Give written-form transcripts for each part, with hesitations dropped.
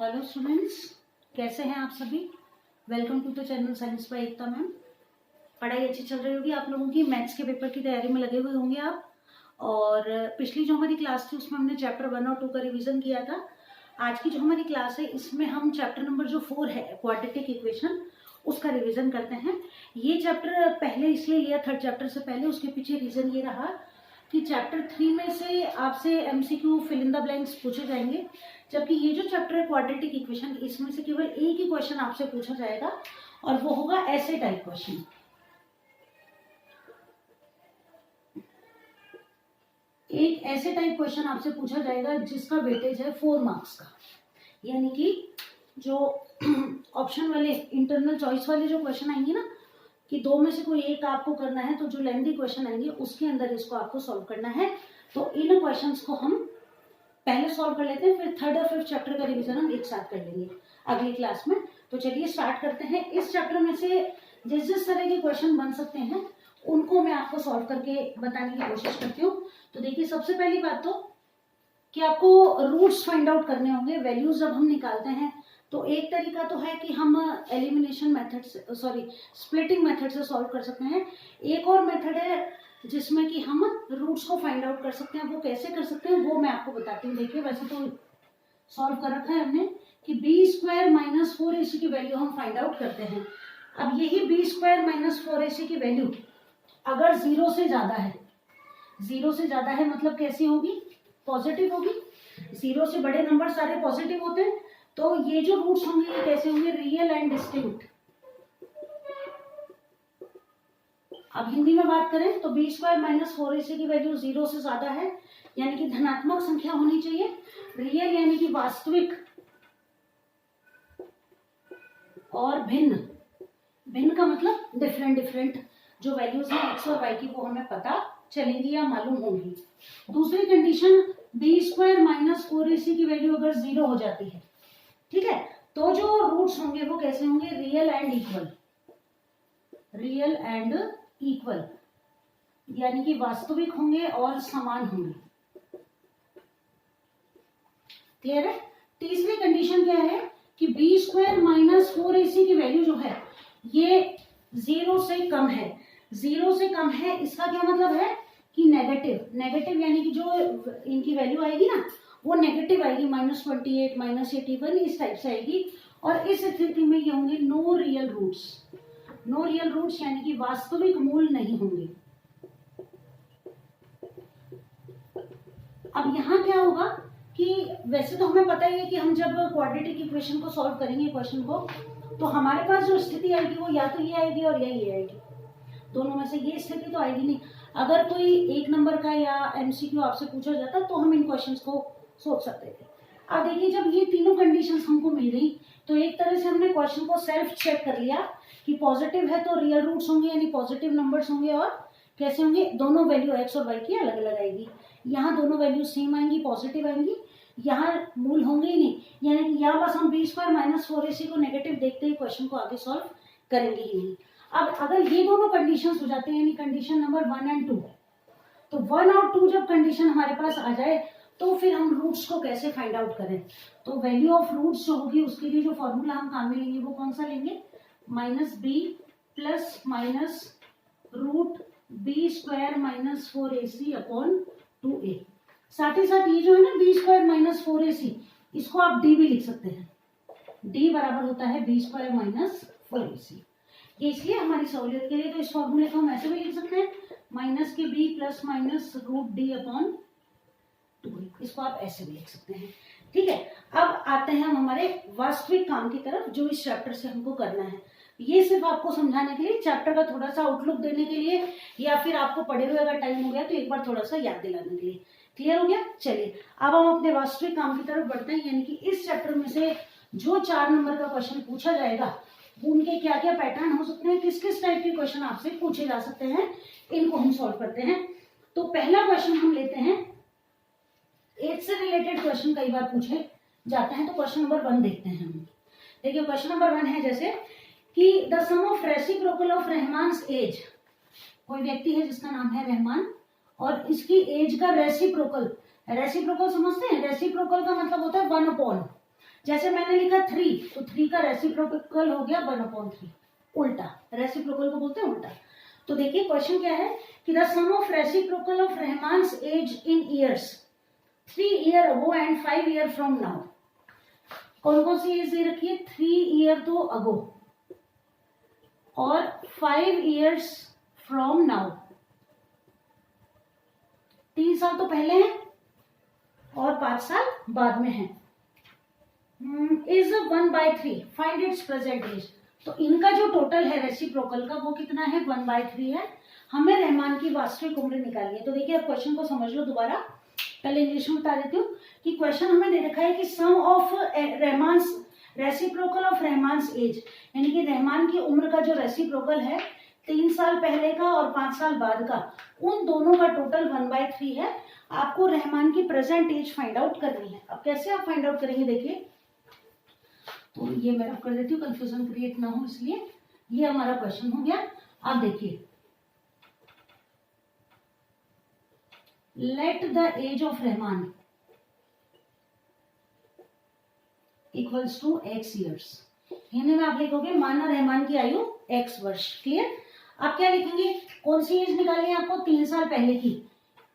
Hello students, कैसे हैं आप सभी। Welcome to the channel science by Ekta ma'am. पढ़ाई अच्छी चल रही होगी आप लोगों की। मैथ्स के पेपर की तैयारी में लगे हुए होंगे आप। और पिछली जो हमारी क्लास थी उसमें हमने चैप्टर 1 और 2 का रिवीजन किया था। आज की जो हमारी क्लास है इसमें हम चैप्टर नंबर जो 4 है क्वाड्रेटिक इक्वेशन, उसका रिविजन करते हैं। ये चैप्टर पहले इसलिए लिया थर्ड चैप्टर से पहले, उसके पीछे रीजन ये रहा कि चैप्टर 3 में से आपसे MCQ fill in the blanks पूछे जाएंगे, जबकि ये जो चैप्टर है क्वाड्रेटिक इक्वेशन, इसमें से केवल एक ही क्वेश्चन आपसे पूछा जाएगा और वो होगा ऐसे टाइप क्वेश्चन। एक ऐसे टाइप क्वेश्चन आपसे पूछा जाएगा जिसका वेटेज है 4 मार्क्स का, यानी कि जो ऑप्शन वाले इंटरनल चॉइस वाले जो क्वेश्चन आएंगे ना, कि दो में से कोई एक आपको करना है, तो जो लेंथी क्वेश्चन आएंगे उसके अंदर इसको आपको सॉल्व करना है। तो इन क्वेश्चंस को हम पहले सॉल्व कर लेते हैं, फिर थर्ड और फिफ्थ चैप्टर का रिवीजन हम एक साथ कर लेंगे अगली क्लास में। तो चलिए स्टार्ट करते हैं। इस चैप्टर में से जिस तरह के क्वेश्चन बन सकते हैं उनको मैं आपको सॉल्व करके बताने की कोशिश करती हूँ। तो देखिए, सबसे पहली बात तो कि आपको रूट्स फाइंड आउट करने होंगे। वैल्यूज जब हम निकालते हैं तो एक तरीका तो है कि हम एलिमिनेशन मेथड से, स्प्लिटिंग मेथड से सॉल्व कर सकते हैं। एक और मेथड है जिसमें कि हम रूट्स को फाइंड आउट कर सकते हैं। वो कैसे कर सकते हैं वो मैं आपको बताती हूँ। देखिए, वैसे तो सॉल्व कर रखा है हमने कि b² - 4ac की वैल्यू हम फाइंड आउट करते हैं। अब यही b² - 4ac की वैल्यू अगर 0 से ज्यादा है, 0 से ज्यादा है मतलब कैसी होगी, पॉजिटिव होगी। 0 से बड़े नंबर सारे पॉजिटिव होते हैं, तो ये जो रूट्स होंगे ये कैसे होंगे, रियल एंड डिस्टिंक्ट। अब हिंदी में बात करें तो b² - 4ac की वैल्यू 0 से ज्यादा है, यानी कि धनात्मक संख्या होनी चाहिए। रियल यानी कि वास्तविक, और भिन्न, भिन्न का मतलब डिफरेंट जो वैल्यूज हैं x और y की वो हमें पता चलेंगी या मालूम होंगी। दूसरी कंडीशन, b² - 4ac की वैल्यू अगर 0 हो जाती है, ठीक है, तो जो रूट्स होंगे वो कैसे होंगे, real and equal. Real and equal यानी कि वास्तविक होंगे और समान होंगे। क्लियर है। तीसरी कंडीशन क्या है कि b² - 4ac की वैल्यू जो है ये 0 से कम है। 0 से कम है इसका क्या मतलब है कि नेगेटिव, नेगेटिव यानी कि जो इनकी वैल्यू आएगी ना वो नेगेटिव आएगी, -28 -81 इस टाइप से आएगी। और इस स्थिति में ये होंगे no real roots. No real roots यानी कि वास्तविक मूल नहीं होंगे। अब यहाँ क्या होगा कि वैसे तो हमें पता ही है कि हम जब क्वाड्रेटिक इक्वेशन को सॉल्व करेंगे क्वेश्चन को, तो हमारे पास जो स्थिति आएगी वो या तो ये आएगी और या ये आएगी। दोनों में से ये स्थिति तो आएगी नहीं। अगर कोई एक नंबर का या एमसीक्यू आपसे पूछा जाता तो हम इन क्वेश्चंस को सोच सकते थे। अब देखिए, जब ये तीनों कंडीशंस हमको मिल गई तो एक तरह से हमने क्वेश्चन को सेल्फ चेक कर लिया कि पॉजिटिव है तो रियल रूट्स होंगे यानी पॉजिटिव नंबर्स होंगे, और कैसे होंगे, दोनों वैल्यू एक्स और वाई की अलग अलग आएगी। यहाँ दोनों वैल्यू सेम आएंगी, पॉजिटिव आएंगी, यहाँ मूल होंगे ही नहीं, यानी कि यहाँ बस हम b² - 4ac को नेगेटिव देखते ही क्वेश्चन को आगे सॉल्व करेंगे ही नहीं। अब अगर ये दोनों कंडीशंस हो जाते हैं यानी कंडीशन नंबर 1 और 2, तो 1 और 2 जब कंडीशन हमारे पास आ जाए तो फिर हम रूट्स को कैसे फाइंड आउट करें। तो वैल्यू ऑफ रूट्स जो होगी उसके लिए जो फॉर्मूला हम काम में लेंगे वो कौन सा लेंगे, -b ± √b² - 4ac upon 2a। साथ ही साथ ये जो है ना b² - 4ac, इसको आप d भी लिख सकते हैं। d बराबर होता है b² - 4ac। ये इसलिए हमारी सहूलियत के लिए, तो इस फॉर्मूले को हम ऐसे भी लिख सकते हैं माइनस के b ± √d अपॉन 2a। इसको आप ऐसे भी लिख सकते हैं, ठीक है। अब आते हैं हम हमारे वास्तविक काम की तरफ जो इस चैप्टर से हमको करना है। ये सिर्फ आपको समझाने के लिए, चैप्टर का थोड़ा सा आउटलुक देने के लिए, या फिर आपको पढ़े हुए अगर टाइम हो गया तो एक बार थोड़ा सा याद दिलाने के लिए। क्लियर हो गया। चलिए अब हम अपने वास्तविक काम की तरफ बढ़ते हैं, यानी कि इस चैप्टर में से जो 4 नंबर का क्वेश्चन पूछा जाएगा उनके क्या क्या पैटर्न हो सकते हैं, किस किस टाइप के क्वेश्चन आपसे पूछे जा सकते हैं, इनको हम सॉल्व करते हैं। तो पहला क्वेश्चन हम लेते हैं, एज से रिलेटेड क्वेश्चन कई बार पूछे जाते हैं, तो क्वेश्चन नंबर 1 देखते हैं हम। देखिए, क्वेश्चन नंबर 1 है जैसे कि the sum of reciprocal of Rahman's age. कोई व्यक्ति है जिसका नाम है रहमान और इसकी एज का रेसिप्रोकल, रेसिप्रोकल समझते हैं, रेसिप्रोकल का मतलब होता है 1/, जैसे मैंने लिखा 3, तो 3 का रेसिप्रोकल हो गया 1/3, उल्टा, रेसिप्रोकल को बोलते हैं उल्टा। तो देखिए क्वेश्चन क्या है कि the sum of reciprocal of Rahman's age in years 3 year ago and 5 year from now. कौन कौन सी एज दे रखी है? 3 ईयर तो अगो और 5 ईयर्स फ्रॉम नाउ, 3 साल तो पहले हैं और 5 साल बाद में है। Is 1/3, find its present age. तो इनका जो टोटल है रेसिप्रोकल का वो कितना है? 1/3 है। हमें रहमान की वास्तविक उम्र निकालनी है। तो देखिए अब क्वेश्चन को समझ लो दोबारा, पहले इंग्लिश में बता देती हूँ कि क्वेश्चन हमें दे रखा है कि सम of रहमान्स reciprocal of Rahman's as, यानी कि रहमान की उम्र का जो रेसिप्रोकल है 3 साल पहले का और 5 साल बाद का, उन दोनों का टोटल 1/3 है। आपको रहमान की प्रेजेंट एज फाइंड आउट करनी है। अब कैसे आप फाइंड आउट करेंगे देखिए, तो ये मैं कर देती हूँ कंफ्यूजन क्रिएट ना हो इसलिए। ये हमारा क्वेश्चन हो गया। अब देखिए, let the age of Rahman equals to x years. Hindi में आप लिखोगे माना रहमान की आयु x वर्ष। क्लियर? आप क्या लिखेंगे? कौन सी एज निकालनी है आपको? 3 साल पहले की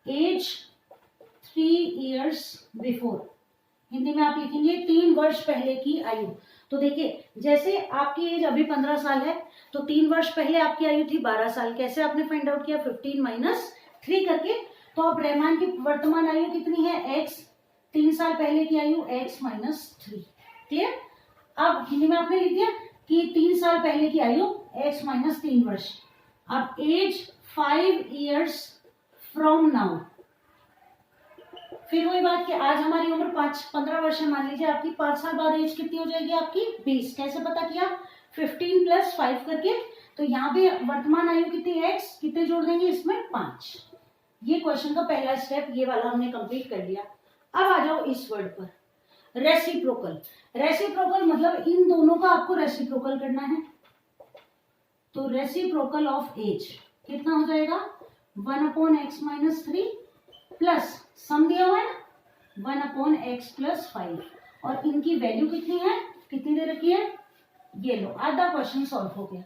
एज, 3 ईयर्स बिफोर। हिंदी में आप लिखेंगे 3 वर्ष पहले की आयु। तो देखिए जैसे आपकी एज अभी 15 साल है, तो 3 वर्ष पहले आपकी आयु थी 12 साल। कैसे आपने फाइंड आउट किया? 15 - 3 करके। तो अब रहमान की वर्तमान आयु कितनी है? x, 3 साल पहले की आयु x - 3। क्लियर? अब हिंदी में आपने लिख दिया कि 3 साल पहले की आयु x - 3 वर्ष। अब एज 5 ईयर्स फ्रॉम नाउ। फिर वही बात कि आज हमारी उम्र 15 वर्ष है, मान लीजिए आपकी 5 साल बाद एज कितनी हो जाएगी आपकी? 20। कैसे पता किया? 15 + 5 करके। तो यहाँ पे वर्तमान आयु कितनी है? x, कितने जोड़ देंगे इसमें? 5। ये क्वेश्चन का पहला स्टेप ये वाला हमने कंप्लीट कर लिया। अब आ जाओ इस वर्ड पर, रेसिप्रोकल। रेसिप्रोकल मतलब इन दोनों का आपको रेसिप्रोकल करना है। तो रेसिप्रोकल ऑफ एज कितना हो जाएगा? 1/x - 3 प्लस सम दिया हुआ है ना 1/x + 5, और इनकी वैल्यू कितनी है? कितनी दे रखी है? ये लो, आधा क्वेश्चन सॉल्व हो गया।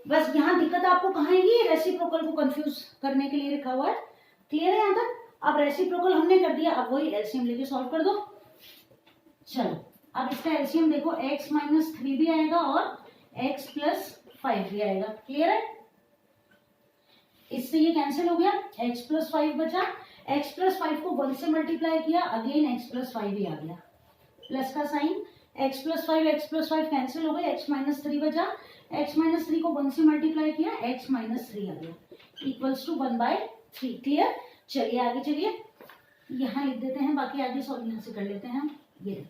बस यहाँ दिक्कत आपको कहाँ आएगी? रेसिप्रोकल को कंफ्यूज करने के लिए लिखा हुआ है। क्लियर है यहाँ तक? अब रेसिप्रोकल हमने कर दिया, अब वही एलसीएम लेके सॉल्व कर दो। चलो अब इसका एलसीएम देखो, x - 3 भी आएगा और x + 5 भी आएगा। क्लियर है? इससे ये कैंसिल हो गया, x + 5 बचा। x + 5 को 1 से मल्टीप्लाई किया, अगेन x + 5 भी आ गया, प्लस का साइन। x + 5 कैंसिल हो गए, x - 3 बचा। x - 3 को 1 से मल्टीप्लाई किया, x - 3 आ गया, इक्वल्स टू 1/3। क्लियर? चलिए आगे चलिए, यहाँ लिख देते हैं, बाकी आगे सॉल्व यहाँ से कर लेते हैं हम। ये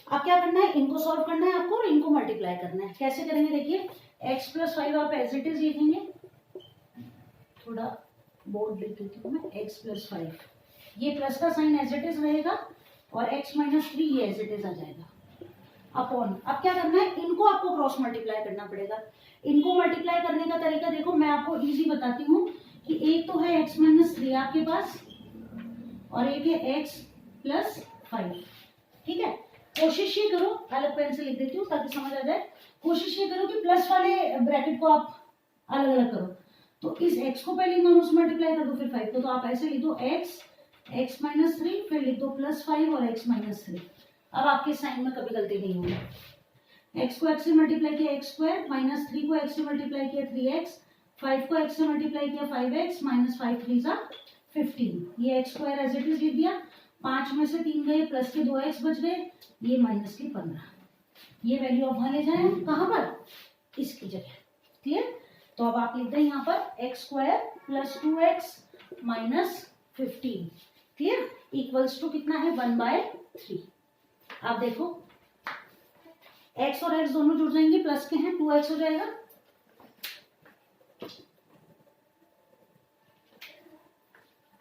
अब क्या करना है? इनको सॉल्व करना है आपको और इनको मल्टीप्लाई करना है। कैसे करेंगे देखिए, x + 5 आप एज इट इज लिखेंगे, थोड़ा बोर्ड लिख देती हूँ मैं, x + 5, ये प्लस का साइन एज इट इज रहेगा और x - 3 ये एज इट इज आ जाएगा अपॉन। अब क्या करना है? इनको आपको क्रॉस मल्टीप्लाई करना पड़ेगा। इनको मल्टीप्लाई करने का तरीका देखो, मैं आपको इजी बताती हूँ कि एक तो है x - 3 आपके पास और एक है x + 5। ठीक है? कोशिश ये करो, अलग पेन से लिख देती हूँ ताकि समझ आ जाए। कोशिश ये करो कि प्लस वाले ब्रैकेट को आप अलग अलग करो। तो इस x को पहले इन दोनों से मल्टीप्लाई कर दो, फिर 5 को। तो आप ऐसे लिख दो x - 3, फिर लिख दो +5 और x - 3। अब आपके साइन में कभी गलती नहीं होगी। x को x से मल्टीप्लाई किया x², -3 को x से मल्टीप्लाई किया 3x, 5 को x से मल्टीप्लाई किया 5x, -5 3 = 15। ये x² एज इट इज लिख दिया। 5 में से 3 गए, प्लस के 2x बच गए, ये माइनस के 15। ये वैल्यू अब वहां ले जाए कहां पर? इसकी जगह। क्लियर? तो अब आप लिख दें यहाँ पर x² + 2x - 15। Clear? Equals to कितना है? 1/3। आप देखो x और x दोनों जुड़ जाएंगे, प्लस के हैं, 2x हो जाएगा।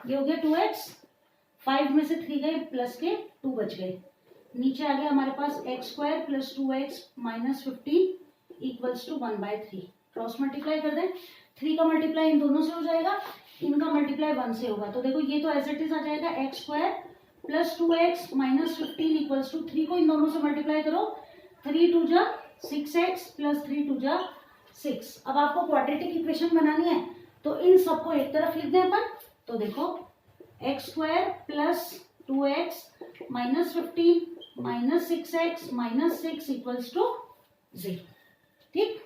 ये हो गया 2x, 5 में से 3 गए, प्लस के 2 बच गए। नीचे आ गया हमारे पास x² + 2x - 15 equals to 1/3। Cross multiply कर दें, 3 का मल्टीप्लाई इन दोनों से हो जाएगा, इनका मल्टीप्लाई 1 से होगा। तो देखो ये तो एज इट इज आ जाएगा x² plus 2x minus 15 equals to 3 को इन दोनों से मल्टीप्लाई करो, 3 टू जा 6x प्लस 3 टू जा 6। अब आपको क्वाड्रेटिक इक्वेशन बनानी है तो इन सबको एक तरफ लिख दें अपन। तो देखो x square plus 2x minus 15 minus 6x minus 6 equals to 0। ठीक,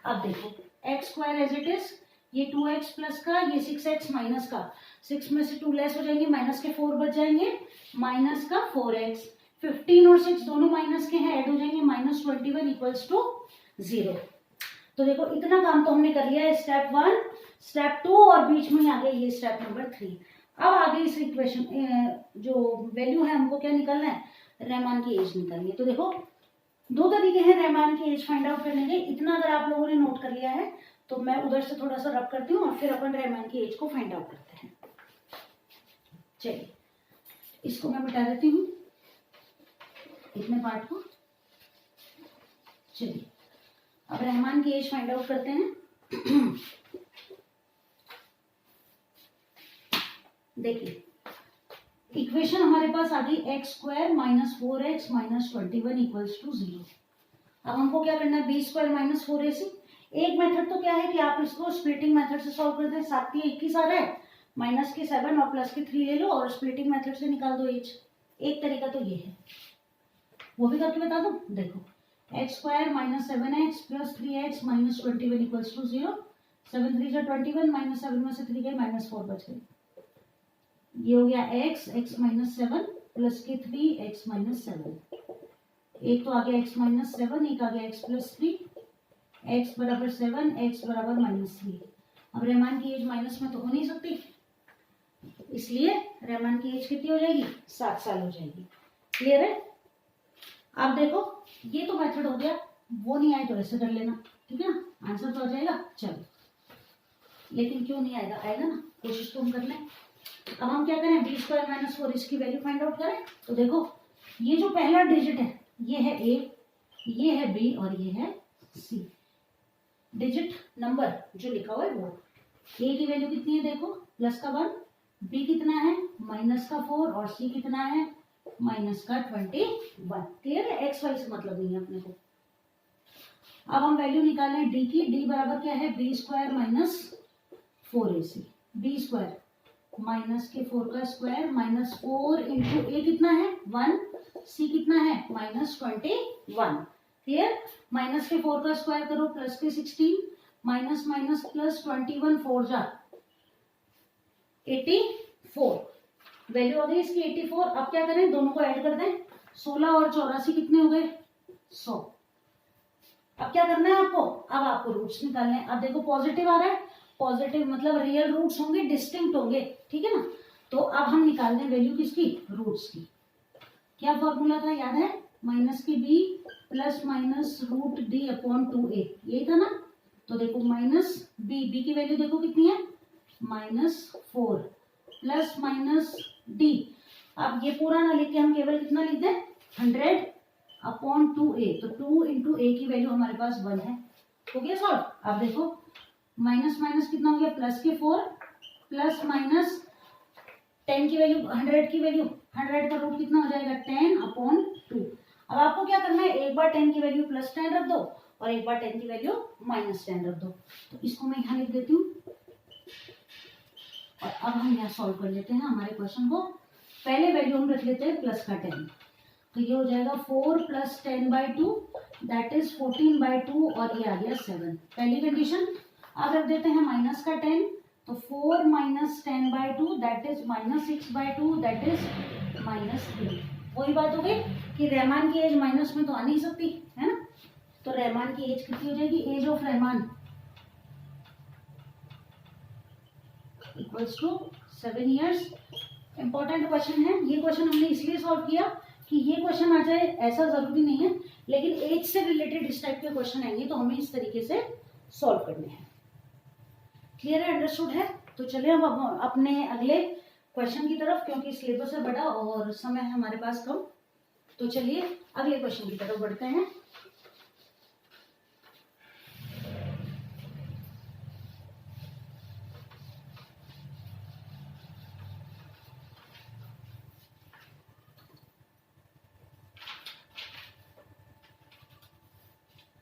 अब देखो x square as it is, ये 2x प्लस का, ये 6x माइनस का, 6 में से 2 लेस हो जाएंगे, माइनस के 4 बच जाएंगे, माइनस का 4x, 15 और 6 दोनों माइनस के हैं, ऐड हो जाएंगे, माइनस 21 इक्वल्स टू 0। तो देखो इतना काम तो हमने कर लिया है, स्टेप 1, स्टेप 2 और बीच में आ गया ये स्टेप नंबर 3। अब आगे इस इक्वेशन जो वैल्यू है हमको क्या निकालना है, रहमान की एज निकालनी है। तो देखो दो तरीके हैं रहमान की एज फाइंड आउट करने के। इतना अगर आप लोगों ने नोट कर लिया है तो मैं उधर से थोड़ा सा रब करती हूँ और फिर अपन रहमान की एज को फाइंड आउट करते हैं। चलिए इसको मैं मिटा देती हूँ, इतने पार्ट को। चलिए अब रहमान की एज फाइंड आउट करते हैं। देखिए इक्वेशन हमारे पास आ गई x square minus 4x minus 21 equals to 0। अब हमको क्या करना है, बी स्क्वायर माइनस 4ac। एक मेथड तो क्या है कि आप इसको स्प्लिटिंग मेथड से सॉल्व कर दें, 7 की 21 आ रहा है, माइनस के 7 और प्लस के 3 ले लो और स्प्लिटिंग मेथड से निकाल दो एज। एक तरीका तो ये है, वो भी करके बता दो। देखो x square minus 7x plus 3x minus 21 equals to 0। 7 3 जा 21, माइनस 7 में से 3 गए, माइनस 4 बच गए। ये हो गया x माइनस 7 प्लस के 3 x माइनस 7। एक तो आ गया x माइनस 7, एक आ गया x प्लस 3, x बराबर 7, x बराबर माइनस 3। अब रहमान की एज माइनस में तो हो नहीं सकती, इसलिए रहमान की एज कितनी हो जाएगी, 7 साल हो जाएगी। क्लियर है। अब देखो ये तो मेथड हो गया, वो नहीं आए तो ऐसे कर लेना, ठीक है ना, आंसर तो आ जाएगा। चलो लेकिन क्यों नहीं आएगा, आएगा ना, कोशिश तो हम कर लें। अब हम क्या करें, बी स्क्वायर माइनस 4 इसकी वैल्यू फाइंड आउट करें। तो देखो ये जो पहला डिजिट है ये है a, ये है b और ये है c। डिजिट नंबर जो लिखा हुआ है वो a की वैल्यू कितनी है, देखो प्लस का 1, b कितना है माइनस का 4 और c कितना है माइनस का 21। क्लियर है, एक्स वाई से मतलब नहीं है अपने को। अब हम वैल्यू निकालें d की। d बराबर क्या है, b square minus 4ac। B square minus के 4 का स्क्वायर माइनस 4 इंटू ए कितना है 1, सी कितना है माइनस 21। क्लियर। माइनस के 4 का स्क्वायर करो प्लस के 16, माइनस माइनस प्लस 21, 4 जा 84। वैल्यू हो गई इसकी 84। अब क्या करें, दोनों को ऐड कर दें, 16 और 84 कितने हो गए 100। अब क्या करना है आपको, अब आपको रूट्स निकालने हैं। अब देखो पॉजिटिव आ रहा है, पॉजिटिव मतलब रियल रूट्स होंगे, डिस्टिंक्ट होंगे, ठीक है ना। तो अब हम निकाल दें वैल्यू किसकी, रूट्स की। क्या फॉर्मूला था याद है, माइनस की b plus minus root d upon 2a, यही था ना। तो देखो माइनस बी की वैल्यू देखो कितनी है -4 प्लस माइनस डी। अब ये पूरा ना लिख के हम केवल कितना लिख दें 100 अपॉन 2a। तो 2 इंटू ए की वैल्यू हमारे पास 1 है। हो गया सॉल्व। अब देखो माइनस माइनस कितना हो गया, प्लस के 4 प्लस माइनस 10 की वैल्यू 100 की वैल्यू 100 का रूट कितना हो जाएगा 10 अपॉन 2। अब आपको क्या करना है, एक बार 10 की वैल्यू प्लस 10 रख दो और एक बार 10 की वैल्यू माइनस 10 रख दो। तो इसको मैं यहाँ लिख देती हूँ और अब हम यहाँ सॉल्व कर लेते हैं हमारे क्वेश्चन को। पहले वैल्यू हम रख लेते हैं प्लस का 10, तो ये हो जाएगा 4 प्लस 10/2 दैट इज 14/2 और ये आ गया 7, पहली कंडीशन। अब रख देते हैं माइनस का 10, तो 4 minus 10/2 that is minus 6/2 that is -3। वही बात हो गई कि रहमान की एज माइनस में तो आ नहीं सकती है ना। तो रहमान की एज कितनी हो जाएगी, age of Rahman equals to 7 years. Important question है ये। क्वेश्चन हमने इसलिए सॉल्व किया कि ये क्वेश्चन आ जाए ऐसा जरूरी नहीं है, लेकिन एज से रिलेटेड इस टाइप के क्वेश्चन आएंगे तो हमें इस तरीके से सॉल्व करने हैं। क्लियर है, अंडरस्टूड है। तो चलिए अब अपने अगले क्वेश्चन की तरफ, क्योंकि सिलेबस है बड़ा और समय है हमारे पास कम, तो चलिए अगले क्वेश्चन की तरफ बढ़ते हैं।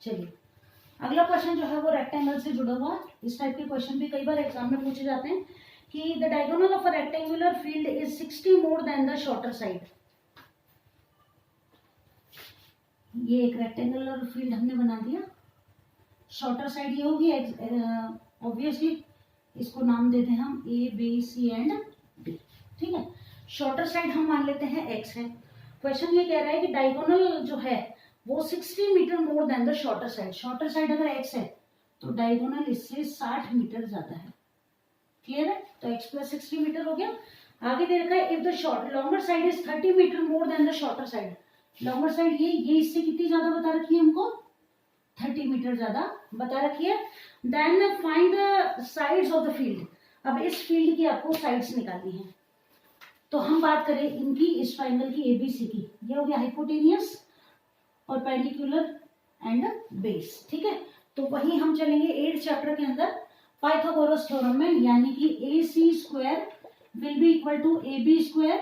चलिए अगला क्वेश्चन जो है वो रेक्टेंगल से जुड़ा हुआ। इस टाइप के क्वेश्चन भी कई बार एग्जाम में पूछे जाते हैं कि the diagonal of a rectangular field is 60 more than the shorter side. ये एक रेक्टेंगुलर फील्ड हमने बना दिया, शॉर्टर साइड ये होगी ऑब्वियसली, इसको नाम देते हैं हम A B C and D. ठीक है, शॉर्टर साइड हम मान लेते हैं एक्स है। क्वेश्चन ये कह रहा है कि डायगोनल जो है वो 60 metre more than the shorter side. Shorter side अगर एक्स है तो डायगोनल इससे 60 मीटर ज्यादा है। क्लियर है, तो एक्स प्लस 60 मीटर हो गया। आगे दे रखा है if the short longer side is 30 metre more than the shorter side. Longer side ये इससे कितनी ज्यादा बता रखी है हमको, 30 मीटर ज्यादा बता रखी है। Then find the sides of the field. अब इस फील्ड की आपको साइड्स निकालनी है। तो हम बात करें इनकी, इस ट्राइंगल की एबीसी की, ये हो गया हाइपोटेनियस और पेंडिकुलर एंड बेस। ठीक है, तो वही हम चलेंगे 8th चैप्टर के अंदर पाइथागोरस थ्योरम में, यानी कि A C square will be equal to A B square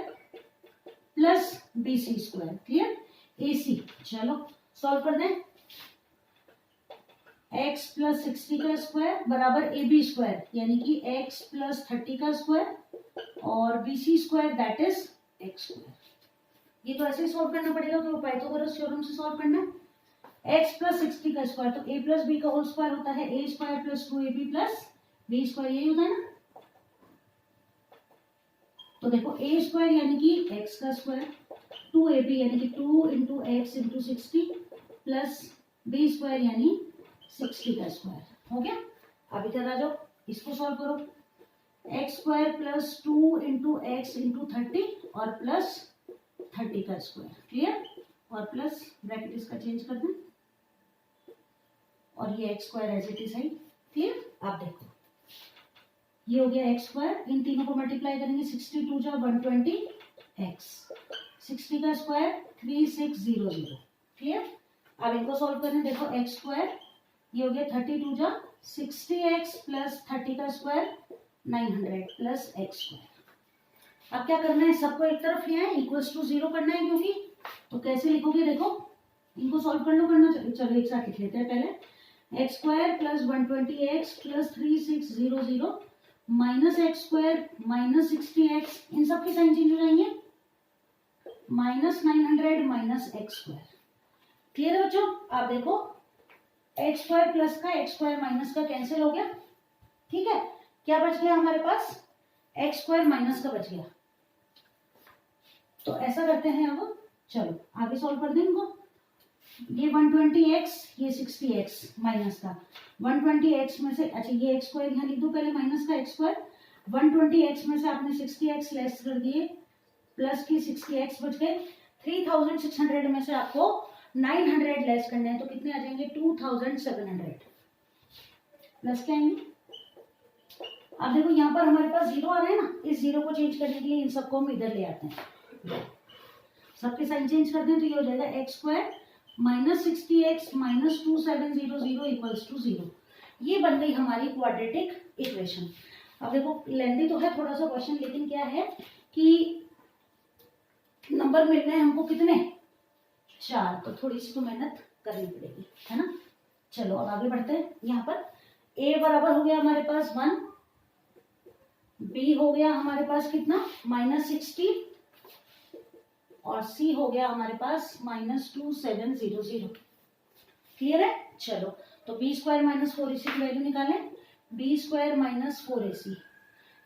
plus B C square. Clear, A C चलो सॉल्व कर दें। x प्लस 60 का स्क्वायर बराबर ए बी स्क्वायर यानी कि x प्लस 30 का स्क्वायर और B C square that is x square. ये तो ऐसे ही सॉल्व करना पड़ेगा, तो पाइथागोरस थ्योरम से सॉल्व करना है। x प्लस 60 का स्क्वायर तो a प्लस बी का होल स्क्वायर होता है a स्क्वायर plus 2ab plus b square, यही होता है ना। तो देखो a स्क्वायर यानी कि x का स्क्वायर, 2ab यानी कि 2 into x into 60 plus b square यानी 60 का स्क्वायर हो गया। अब इधर आ जाओ, इसको सॉल्व करो। X square plus 2 into x into 30 और प्लस 30 का स्क्वायर। क्लियर, और प्लस ब्रैकेट इसका चेंज कर दें और ये x square as it is है। क्लियर, आप देखो ये हो गया एक्स स्क्वायर, इन तीनों को मल्टीप्लाई करेंगे 62 जा 120 एक्स, 60 का स्क्वायर 3600। क्लियर, अब इनको सॉल्व करें। देखो एक्स स्क्वायर ये हो गया 32 जा 60x प्लस 30 का स्क्वायर 900 प्लस एक्स स्क्वायर। अब क्या करना है, सबको एक तरफ ले आए, इक्वल्स टू 0 करना है क्योंकि, तो कैसे लिखोगे देखो, इनको सॉल्व करना चलो एक साथ लिख लेते हैं पहले। X square plus 120x plus 3600 minus x square minus 60x, इन सब के साइन चेंज हो जाएंगे, minus 900 minus x square. Clear है बच्चों, आप देखो एक्स स्क्वायर प्लस का एक्स स्क्वायर माइनस का कैंसिल हो गया। ठीक है, क्या बच गया हमारे पास, एक्स स्क्वायर माइनस का बच गया। तो ऐसा करते हैं, अब चलो आगे सॉल्व कर दें इनको। ये 120x ये 60x माइनस का, 120x में से, अच्छा ये एक्स स्क्वायर यहाँ लिख दो पहले, माइनस का एक्स स्क्वायर, 120x में से आपने 60x लेस कर दिए, प्लस की 60x बच गए। 3600 में से आपको 900 लेस करने हैं, तो कितने आ जाएंगे 2700 प्लस के आएंगे। अब देखो यहाँ पर हमारे पास 0 आ रहा है ना, इस 0 को चेंज करने के लिए इन सबको हम इधर ले आते हैं, सबके साइन चेंज करते हैं, तो ये हो जाएगा x square minus 60x minus 2700 equals to 0। ये बन गई हमारी क्वाड्रेटिक इक्वेशन। अब देखो लेंथी तो है थोड़ा सा क्वेश्चन, लेकिन क्या है कि नंबर मिलने हैं हमको कितने, 4, तो थोड़ी सी तो मेहनत करनी पड़ेगी, है ना। चलो अब आगे बढ़ते हैं। यहाँ पर a बराबर हो गया हमारे पास 1, b हो गया हमारे पास कितना -60 और c हो गया हमारे पास -2700। क्लियर है, चलो तो b स्क्वायर माइनस 4ac की वैल्यू निकालें। b square minus 4ac,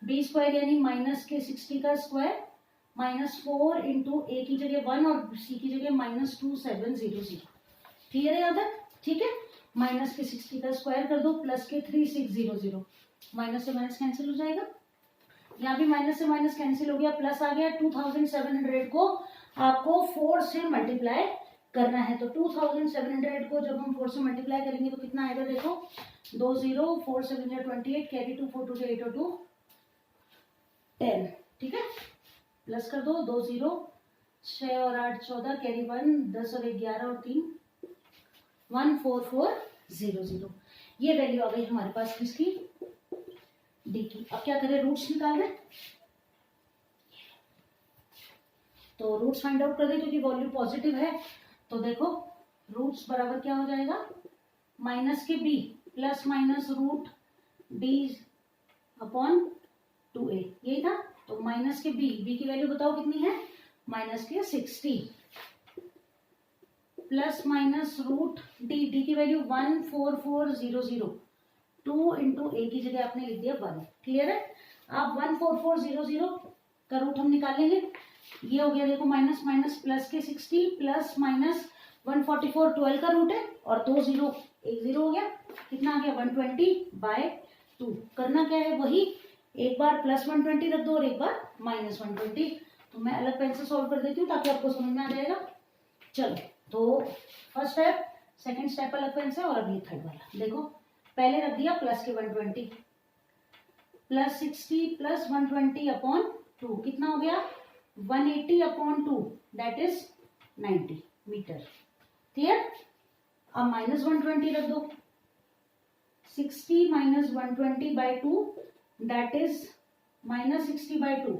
b square यानी माइनस के 60 का स्क्वायर -4 इंटू a की जगह 1 और c की जगह -2700। क्लियर है यहाँ तक, ठीक है। माइनस के 60 का स्क्वायर कर दो, प्लस के 3600, माइनस से माइनस कैंसिल हो जाएगा, यहाँ भी माइनस से माइनस कैंसिल हो गया, प्लस आ गया। 2700 को आपको 4 से मल्टीप्लाई करना है, तो 2700 को जब हम 4 से मल्टीप्लाई करेंगे तो कितना आएगा, देखो 2 0, 4 7 28, कैरी 2 4 2 8 और 2 10। ठीक है, प्लस कर दो, 2 0, 6 और 8 14, कैरी 1, 10 और 1 11 और 3 14400। ये वैल्यू आ गई हमारे पास किसकी, डी की। अब क्या करें, रूट्स निकाल दें, तो रूट्स फाइंड आउट कर दें, क्योंकि वॉल्यूम पॉजिटिव है। तो देखो रूट्स बराबर क्या हो जाएगा, माइनस के b plus minus root d upon 2a, यही था। तो माइनस के b की वैल्यू बताओ कितनी है, माइनस के 60 प्लस माइनस रूट d की वैल्यू 14400, 2 इंटू ए की जगह आपने लिख दिया 1। क्लियर है। अब 14400 का रूट हम निकालेंगे, ये हो गया देखो माइनस माइनस प्लस के 60 प्लस माइनस 144 12 का रूट है और 2 0 1 0 हो गया, कितना आ गया 120/2। करना क्या है, वही एक बार प्लस 120 रख दो और एक बार माइनस 120। तो मैं अलग पेन से सॉल्व कर देती हूँ ताकि आपको समझ में आ जाएगा। चलो, तो फर्स्ट स्टेप, सेकंड स्टेप अलग पेन से और अभी थर्ड वाला। देखो पहले रख दिया प्लस के 120 प्लस 60 प्लस 120 अपॉन 2, कितना हो गया 180/2, दैट इज 90 मीटर। क्लियर। अब माइनस 120 रख दो, 60 माइनस 120/2 दैट इज माइनस 60/2,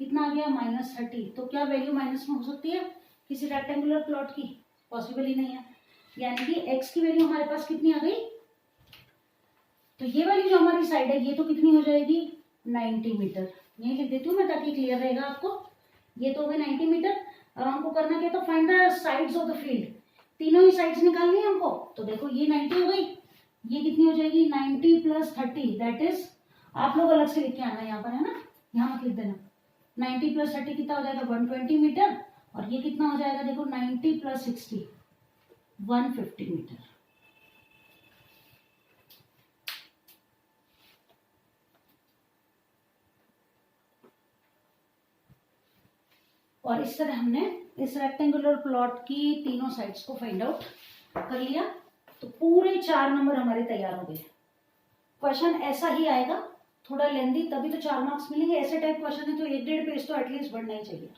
कितना आ गया माइनस 30। तो क्या वैल्यू माइनस में हो सकती है किसी रेक्टेंगुलर प्लॉट की, पॉसिबल ही नहीं है। यानी कि x की वैल्यू हमारे पास कितनी आ गई, तो ये वाली जो हमारी साइड है ये तो कितनी हो जाएगी 90 मीटर। ये लिख देती हूँ मैं ताकि क्लियर रहेगा आपको। ये तो हो गए 90 मीटर। अब हमको करना क्या, तो find the sides of the field, तीनों ही साइड्स निकालनी है हमको। तो देखो ये 90 हो गई, ये कितनी हो जाएगी 90 प्लस 30, दैट इज, आप लोग अलग से लिख के आना यहाँ पर, है ना, यहाँ मत लिख देना। 90 प्लस 30 कितना हो जाएगा 120 मीटर, और ये कितना हो जाएगा देखो 90 प्लस 60 150 मीटर। और इस तरह हमने इस रेक्टेंगुलर प्लॉट की तीनों साइड्स को फाइंड आउट कर लिया। तो पूरे 4 नंबर हमारे तैयार हो गए। क्वेश्चन ऐसा ही आएगा, थोड़ा लेंदी, तभी तो 4 मार्क्स मिलेंगे। ऐसे टाइप क्वेश्चन है तो 1-1.5 पेज तो एटलीस्ट बढ़ना ही चाहिए।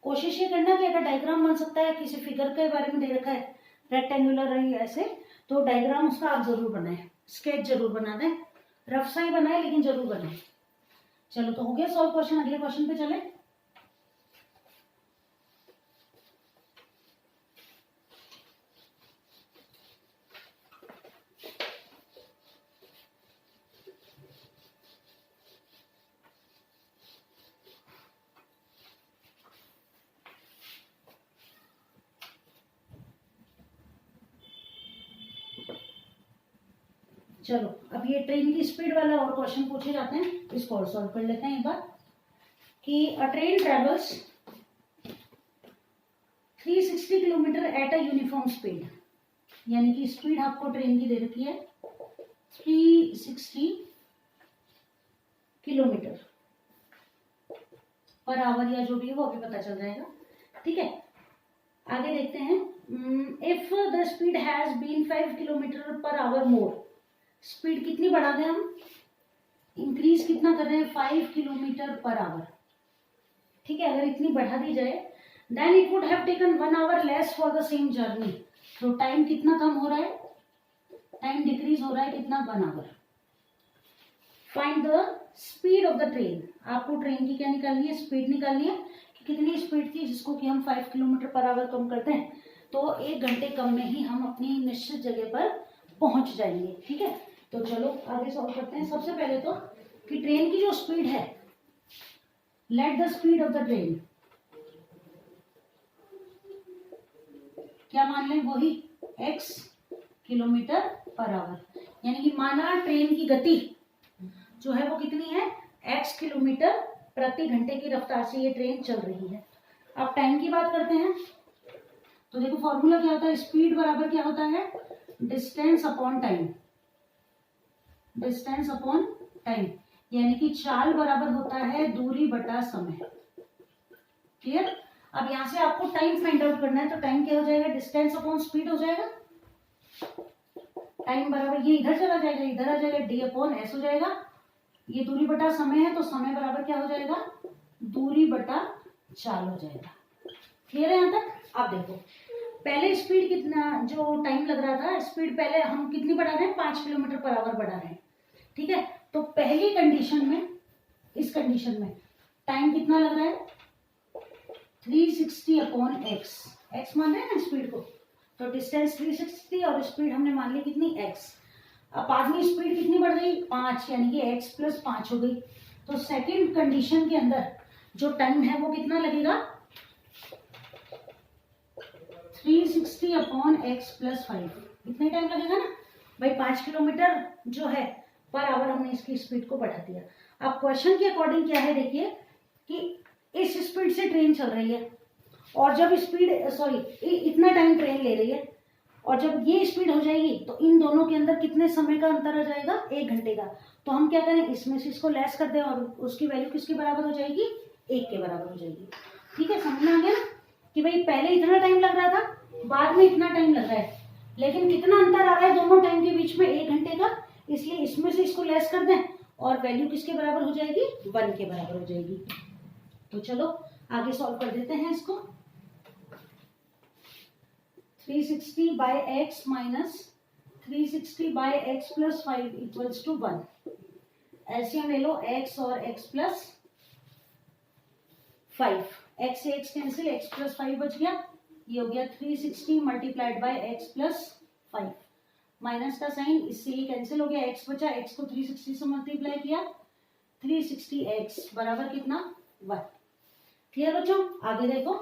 कोशिश ये करना कि अगर डायग्राम बन सकता है, किसी फिगर के बारे में दे रखा है रेक्टेंगुलर है ऐसे, तो डायग्राम उसका आप जरूर बनाएं, स्केच जरूर बना दें, रफ सा ही बनाए लेकिन जरूर बनाए। चलो, तो हो गया सॉल्व क्वेश्चन। अगले क्वेश्चन पे चले। चलो, अब ये ट्रेन की स्पीड वाला और क्वेश्चन पूछे जाते हैं, इसको और सॉल्व कर लेते हैं एक बार। कि अ train travels 360 kilometre at a uniform speed, यानी कि स्पीड आपको ट्रेन की दे रखी है 360 किलोमीटर पर आवर, या जो भी है वो अभी पता चल जाएगा। ठीक है, आगे देखते हैं। If the speed has been 5 kilometre per hour more, speed कितनी बढ़ा दें हम, इंक्रीज कितना कर रहे हैं 5 किलोमीटर पर आवर। ठीक है, अगर इतनी बढ़ा दी जाए, then it would have taken 1 hour less for the same journey. तो टाइम कितना कम हो रहा है, टाइम डिक्रीज हो रहा है कितना 1 hour. Find the speed of the train, आपको ट्रेन की क्या निकालनी है, स्पीड निकालनी है कि कितनी स्पीड थी जिसको कि हम 5 किलोमीटर पर आवर कम करते हैं तो 1 घंटे कम में ही हम अपनी निश्चित जगह पर पहुंच जाएंगे। ठीक है, तो चलो आगे सॉल्व करते हैं। सबसे पहले तो कि ट्रेन की जो स्पीड है, let the speed of the train क्या मान लें, वही x किलोमीटर पर आवर, यानी कि माना ट्रेन की गति जो है वो कितनी है x किलोमीटर प्रति घंटे की रफ्तार से ये ट्रेन चल रही है। अब टाइम की बात करते हैं, तो देखो फॉर्मूला क्या होता है, स्पीड बराबर क्या होता है, distance upon time, distance upon time, यानी कि चाल बराबर होता है दूरी बटा समय। क्लियर। अब यहां से आपको टाइम फाइंड आउट करना है, तो टाइम क्या हो जाएगा, डिस्टेंस अपॉन स्पीड हो जाएगा। टाइम बराबर ये इधर चला जाएगा, इधर आ जाएगा, डी अपॉन एस हो जाएगा। ये दूरी बटा समय है, तो समय बराबर क्या हो जाएगा, दूरी बटा चाल हो जाएगा। क्लियर है यहां तक। अब देखो पहले स्पीड कितना, जो टाइम लग रहा था, स्पीड पहले हम कितनी बढ़ा रहे हैं 5 किलोमीटर पर आवर बढ़ा रहे हैं। ठीक है, तो पहली कंडीशन में, इस कंडीशन में टाइम कितना लग रहा है 360 अपॉन एक्स, एक्स मान रहे हैं ना स्पीड को, तो डिस्टेंस 360 और स्पीड हमने मान ली कितनी x। अब बाद में स्पीड कितनी बढ़ गई 5, यानी कि x प्लस 5 हो गई। तो सेकंड कंडीशन के अंदर जो टाइम है वो कितना लगेगा 360 अपॉन x प्लस 5। इतना टाइम लगेगा ना भाई, 5 किलोमीटर जो है पर आवर हमने इसकी स्पीड को बढ़ा दिया। अब क्वेश्चन के अकॉर्डिंग क्या है देखिए कि इस स्पीड से ट्रेन चल रही है और जब स्पीड इतना टाइम ट्रेन ले रही है और जब ये स्पीड हो जाएगी तो इन दोनों के अंदर कितने समय का अंतर आ जाएगा 1 घंटे का। तो हम क्या करें इसमें से इसको लेस कर दें और उसकी वैल्यू किसके बराबर हो जाएगी 1 के बराबर हो जाएगी। ठीक है, समझ में आ गया ना कि भाई पहले इतना टाइम लग रहा था, बाद में इतना टाइम लग रहा है, लेकिन कितना अंतर आ रहा है दोनों टाइम के बीच में 1 घंटे का, इसलिए इसमें से इसको लेस कर दें और वैल्यू किसके बराबर हो जाएगी 1 के बराबर हो जाएगी। तो चलो आगे सॉल्व कर देते हैं इसको। 360 by x minus 360 by x plus 5 equals to 1। LCM ले लो x और x प्लस 5, x से x कैंसिल, x प्लस 5 बच गया, ये हो गया 360 multiplied by x plus 5। Minus का साइन इससे ये कैंसिल हो गया, x बचा, x को 360 से मल्टीप्लाई किया, 360x बराबर कितना 1। क्लियर बच्चों, आगे देखो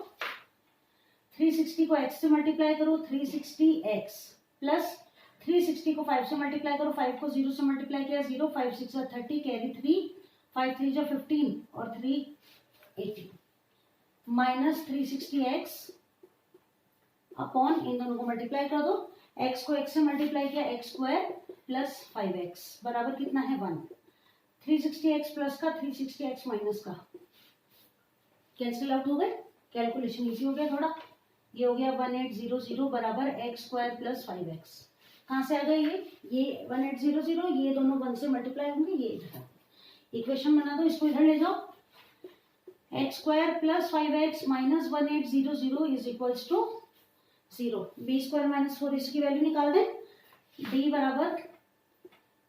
360 को x से मल्टीप्लाई करो 360x प्लस 360 को 5 से मल्टीप्लाई करो, 5 को 0 से मल्टीप्लाई किया 0, 5 6 30 कैरी 3, 5 3 जो 15 और 3 18 माइनस 360x अपॉन इन दोनों को मल्टीप्लाई कर दो, x को x से मल्टीप्लाई किया x स्क्वायर प्लस 5x बराबर कितना है 1। 360x प्लस का 360x माइनस का कैंसिल आउट हो गए, कैलकुलेशन इजी हो गया थोड़ा। ये हो गया 1800 बराबर x स्क्वायर प्लस 5x। कहाँ से आ गए ये 1800, ये दोनों 1 से मल्टीप्लाई होंगे, ये इधर इक्वेशन बना दो, इसको इधर ले जाओ। x square plus 5x minus 1800 is equals to 0। B square minus 4 इसकी वैल्यू निकाल दें, d बराबर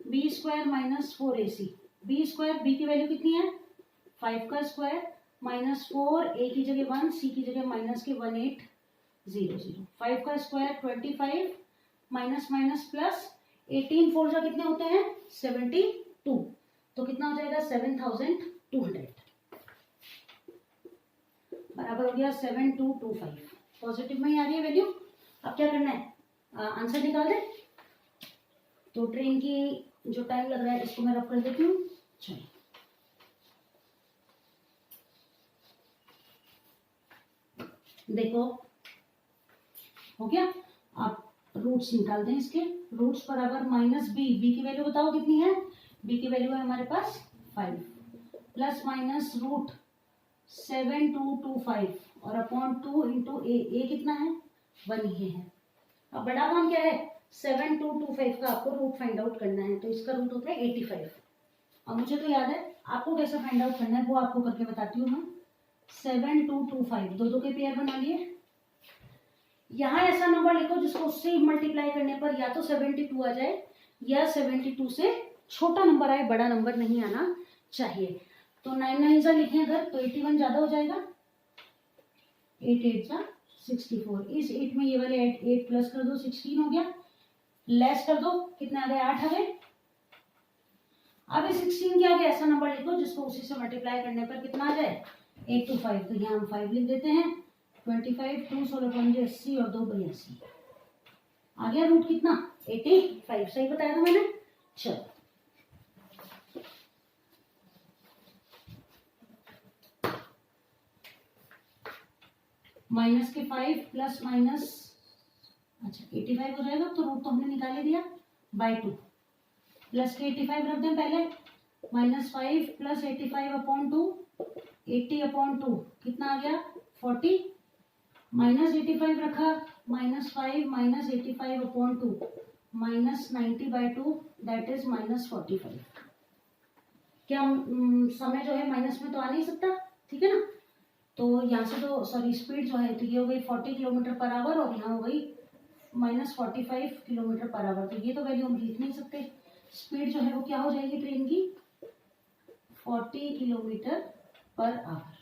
b square minus 4ac। B square b की वैल्यू कितनी है 5 का स्क्वायर माइनस 4, a की जगह 1, c की जगह माइनस के 1800। 5 का स्क्वायर 25 माइनस माइनस प्लस 18, 4 जा कितने होते हैं 72, तो कितना हो जाएगा 7200 बराबर हो गया 7225। पॉजिटिव में ही आ रही है वैल्यू। अब क्या करना है आंसर निकाल दे। तो ट्रेन की जो टाइम लग रहा है इसको मैं रब कर देती हूँ। चलिए देखो हो गया। आप रूट्स निकाल दें इसके, रूट्स बराबर माइनस बी, बी की वैल्यू बताओ कितनी है, बी की वैल्यू है हमारे पास 5 प्लस माइनस रूट 7225 और अपॉन 2 इंटू ए कितना है 1 ही है। अब बड़ा मान क्या है 7225 का आपको रूट फाइंड आउट करना है, तो इसका रूट होता है 85। अब मुझे तो याद है, आपको कैसे फाइंड आउट करना है वो आपको करके बताती हूँ मैं। 7225 दो के पेयर बना लिए, यहाँ ऐसा नंबर लिखो जिसको उससे मल्टीप्लाई करने पर या तो 72 आ जाए या 72 से छोटा नंबर आए, बड़ा नंबर नहीं आना चाहिए। तो 9 9 लिखें अगर तो 81 ज्यादा हो जाएगा, 8 8 64। इस 8 में ये वाले 8 प्लस कर दो 16 हो गया, लेस कर दो कितने आ गए 8 आ गए। अब इस 16 के आगे ऐसा नंबर लिखो जिसको उसी से मल्टीप्लाई करने पर कितना आ जाए 8 to 5, तो यहाँ हम 5 लिख देते हैं। 25 2 16 5 80 और 2 82 आ गया रूट कितना 85। सही बताया था मैंने। चलो माइनस के 5 प्लस माइनस, अच्छा 85 हो जाएगा, तो रूट तो हमने निकाल ही दिया बाई 2, प्लस के 85 रख दें पहले, माइनस 5 प्लस 85 अपॉन 2, 80 अपॉन 2 कितना आ गया 40, माइनस 85 रखा, minus 5 minus 85 upon 2 minus 90 by 2 that is minus 45। क्या समय जो है माइनस में तो आ नहीं सकता, ठीक है ना। तो यहाँ से तो सॉरी स्पीड जो है तो ये हो गई 40 किलोमीटर पर आवर और यहाँ हो गई माइनस 45 किलोमीटर पर आवर, तो ये तो वैल्यू हम लिख नहीं सकते। स्पीड जो है वो क्या हो जाएगी ट्रेन की 40 किलोमीटर पर आवर।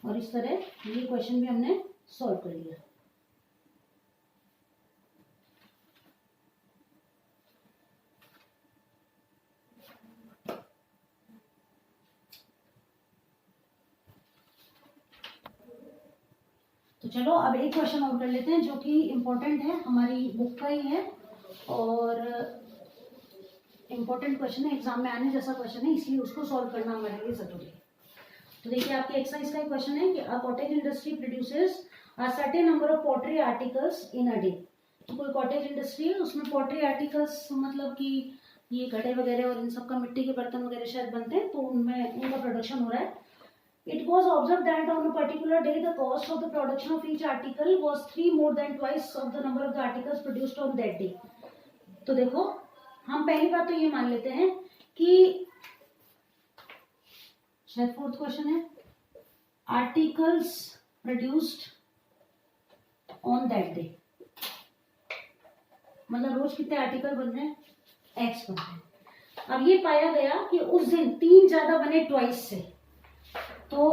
और इस तरह ये क्वेश्चन भी हमने सॉल्व कर लिया। तो चलो अब एक क्वेश्चन और कर लेते हैं जो कि इम्पोर्टेंट है, हमारी बुक का ही है और इम्पोर्टेंट क्वेश्चन है, एग्जाम में आने जैसा क्वेश्चन है, इसलिए उसको सॉल्व करना हमारे लिए जरूरी है। तो देखिए आपके एक्सरसाइज का क्वेश्चन है कि a cottage industry produces a certain number of pottery articles in a day. तो कोई कॉटेज इंडस्ट्री है, उसमें पॉटरी आर्टिकल्स मतलब कि ये घड़े वगैरह और इन सब का मिट्टी के बर्तन वगैरह शायद बनते हैं, तो उनमें उनका प्रोडक्शन हो रहा है। It was observed that on a particular day the cost of the production of each article was 3 more than twice of the number of the articles produced on that day. तो देखो हम पहली बात तो ये मान लेते हैं कि शायद फोर्थ क्वेश्चन है, articles produced on that day, मतलब रोज कितने आर्टिकल बन रहे हैं, एक्स बन रहे हैं। अब ये पाया गया कि उस दिन 3 ज्यादा बने ट्वाइस से, तो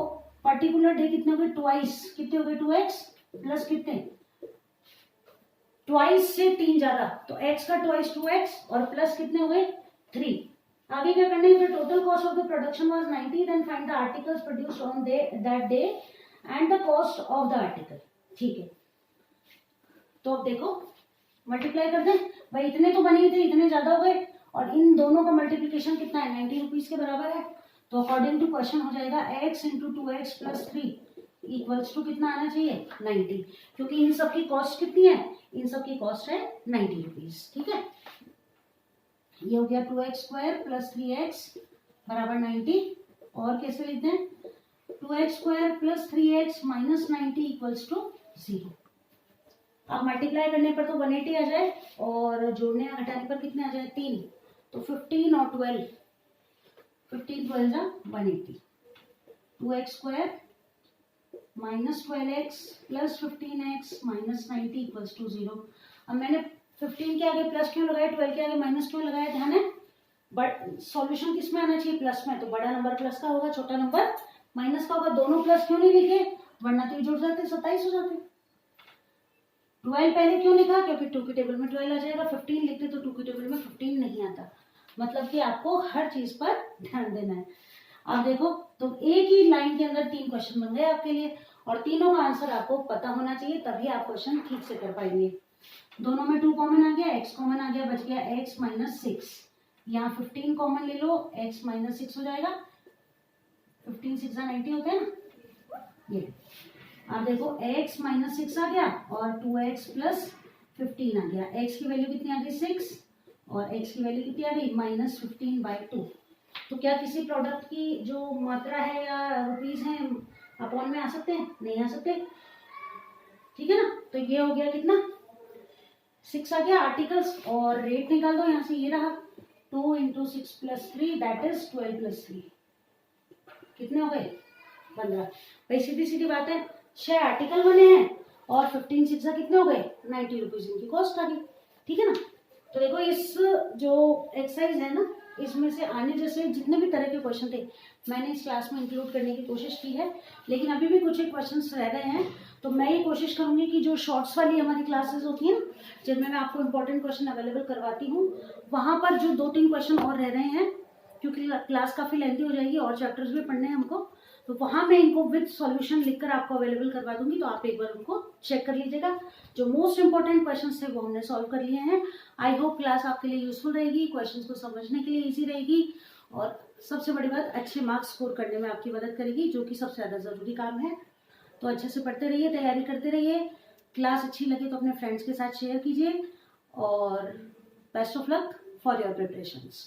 पर्टिकुलर डे कितने हो गए, ट्वाइस, कितने हो गए 2x प्लस कितने, ट्वाइस से 3 ज्यादा, तो x का ट्वाइस 2x और प्लस कितने हो गए 3। आगे क्या करना है, total cost of the production was 90, then find the articles produced on that day and the cost of the article. ठीक है, तो अब देखो मल्टीप्लाई कर दें, भाई इतने तो बने थे, इतने ज्यादा हो गए और इन दोनों का मल्टीप्लीकेशन कितना है, 90 रुपीज के बराबर है। तो अकॉर्डिंग टू क्वेश्चन हो जाएगा x into 2x plus 3 equals to कितना आना चाहिए 90, क्योंकि इन सब की कॉस्ट कितनी है, इन सब की कॉस्ट है 90 रुपीज। ठीक है, ये हो गया 2x स्क्वायर प्लस 3x बराबर 90, और कैसे लिखते हैं 2x square plus 3x minus 90 equals to 0। अब मल्टीप्लाई करने पर तो 180 आ जाए और जोड़ने या घटाने पर कितने आ जाए 3, तो 15 और 12, 15 12 जा 180, 2x square minus 12x plus 15x minus 90 equals to 0। अब मैंने 15 के आगे प्लस क्यों लगाया, 12 के आगे माइनस क्यों लगाया, ध्यान है, बट सॉल्यूशन किस में आना चाहिए, प्लस में, तो बड़ा नंबर प्लस का होगा, छोटा नंबर माइनस का होगा। दोनों प्लस क्यों नहीं लिखे, वरना तो ये जुड़ जाते 27 हो जाते। 12 पहले क्यों लिखा, क्योंकि 2 की टेबल में 12 आ जाएगा, 15 लिखते तो 2 की टेबल में 15 नहीं आता। मतलब कि आपको हर चीज पर ध्यान देना है। अब देखो तो एक ही लाइन के अंदर 3 क्वेश्चन बन गए आपके लिए, और तीनों का आंसर आपको पता होना चाहिए, तभी आप क्वेश्चन ठीक से कर पाएंगे। दोनों में 2 कॉमन आ गया, x कॉमन आ गया, बच गया x माइनस 6। यहाँ 15 कॉमन ले लो, x माइनस 6 हो जाएगा, 15 6 90 होते हैं ना ये। अब देखो x माइनस 6 आ गया और 2x प्लस 15 आ गया, x की वैल्यू कितनी आ गई 6 और x की वैल्यू कितनी आ गई -15/2। तो क्या किसी प्रोडक्ट की जो मात्रा है या रुपीज है अपॉन में आ सकते हैं, नहीं आ सकते। ठीक है ना, तो ये हो गया कितना 6 आ गया आर्टिकल्स, और रेट निकाल दो यहाँ से, ये रहा 2 into 6 plus 3 that is 12 plus 3, कितने हो गए 15। भाई सीधी सीधी बात है, 6 आर्टिकल बने हैं और 15 6 कितने हो गए 90 रुपीज इनकी कॉस्ट आ गई। ठीक है ना, तो देखो इस जो एक्सरसाइज है ना, इसमें से आने जैसे जितने भी तरह के क्वेश्चन थे मैंने इस क्लास में इंक्लूड करने की कोशिश की है, लेकिन अभी भी कुछ एक क्वेश्चंस रह गए हैं। तो मैं ये कोशिश करूंगी कि जो शॉर्ट्स वाली हमारी क्लासेस होती हैं जिनमें मैं आपको इंपॉर्टेंट क्वेश्चन अवेलेबल करवाती हूँ, वहां पर जो 2-3 क्वेश्चन और रह रहे हैं, क्योंकि क्लास काफी लेंथी हो जाएगी और चैप्टर्स भी पढ़ने हैं हमको, तो वहां मैं इनको विद सॉल्यूशन लिखकर आपको अवेलेबल करवा दूंगी, तो आप एक बार उनको चेक कर लीजिएगा। जो मोस्ट इंपॉर्टेंट क्वेश्चंस थे वो हमने सॉल्व कर लिए हैं। आई होप क्लास आपके लिए यूजफुल रहेगी, क्वेश्चंस को समझने के लिए इजी रहेगी, और सबसे बड़ी बात अच्छे मार्क्स स्कोर करने में आपकी मदद करेगी, जो कि सबसे ज्यादा जरूरी काम है। तो अच्छे से पढ़ते रहिए, तैयारी करते रहिए। क्लास अच्छी लगे तो अपने फ्रेंड्स के साथ शेयर कीजिए, और best of luck for your preparations.